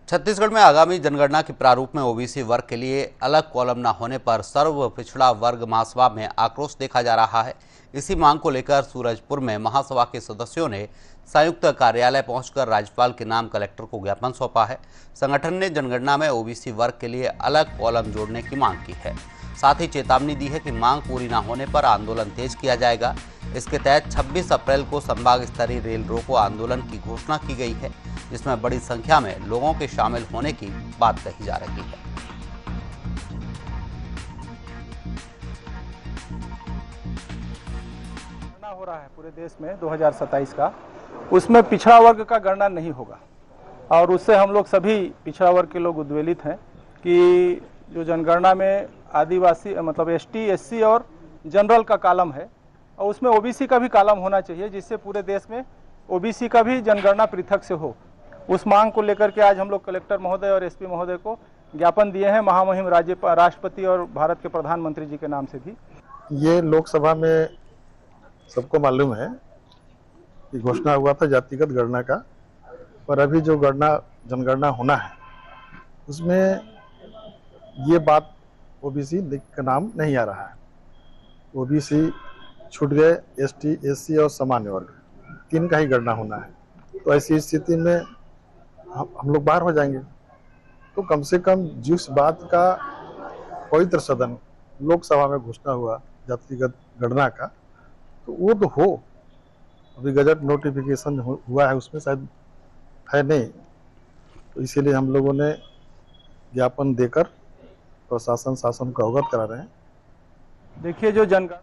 छत्तीसगढ़ में आगामी जनगणना के प्रारूप में ओबीसी वर्ग के लिए अलग कॉलम न होने पर सर्व पिछड़ा वर्ग महासभा में आक्रोश देखा जा रहा है। इसी मांग को लेकर सूरजपुर में महासभा के सदस्यों ने संयुक्त कार्यालय पहुंचकर राज्यपाल के नाम कलेक्टर को ज्ञापन सौंपा है। संगठन ने जनगणना में ओबीसी वर्ग के लिए अलग कॉलम जोड़ने की मांग की है। साथ ही चेतावनी दी है कि मांग पूरी न होने पर आंदोलन तेज किया जाएगा। इसके तहत 26 अप्रैल को संभाग स्तरीय रेल रोको आंदोलन की घोषणा की गई है, जिसमें बड़ी संख्या में लोगों के शामिल होने की बात कही जा रही है। गणना हो रहा है पूरे देश में 2027 का, उसमें पिछड़ा वर्ग का गणना नहीं होगा और उससे हम लोग सभी पिछड़ा वर्ग के लोग उद्वेलित हैं कि जो जनगणना में आदिवासी मतलब एसटी, एससी और जनरल का कॉलम है और उसमें ओबीसी का भी कॉलम होना चाहिए, जिससे पूरे देश में ओबीसी का भी जनगणना पृथक से हो। उस मांग को लेकर के आज हम लोग कलेक्टर महोदय और एसपी महोदय को ज्ञापन दिए हैं, महामहिम राष्ट्रपति और भारत के प्रधानमंत्री जी के नाम से भी। ये लोकसभा में सबको मालूम है कि घोषणा हुआ था जातिगत गणना का, पर अभी जो जनगणना होना है उसमें ये बात ओबीसी का नाम नहीं आ रहा है। ओबीसी छूट गए, एसटी, एससी और सामान्य वर्ग, तीन का ही गणना होना है। तो ऐसी स्थिति में हम लोग बाहर हो जाएंगे। तो कम से कम जिस बात का पवित्र सदन लोकसभा में घोषणा हुआ जातिगत गणना का, तो वो तो हो। अभी गजट नोटिफिकेशन हुआ है, उसमें शायद है नहीं, तो इसीलिए हम लोगों ने ज्ञापन देकर प्रशासन शासन को अवगत करा रहे हैं। देखिए, जो जनगणना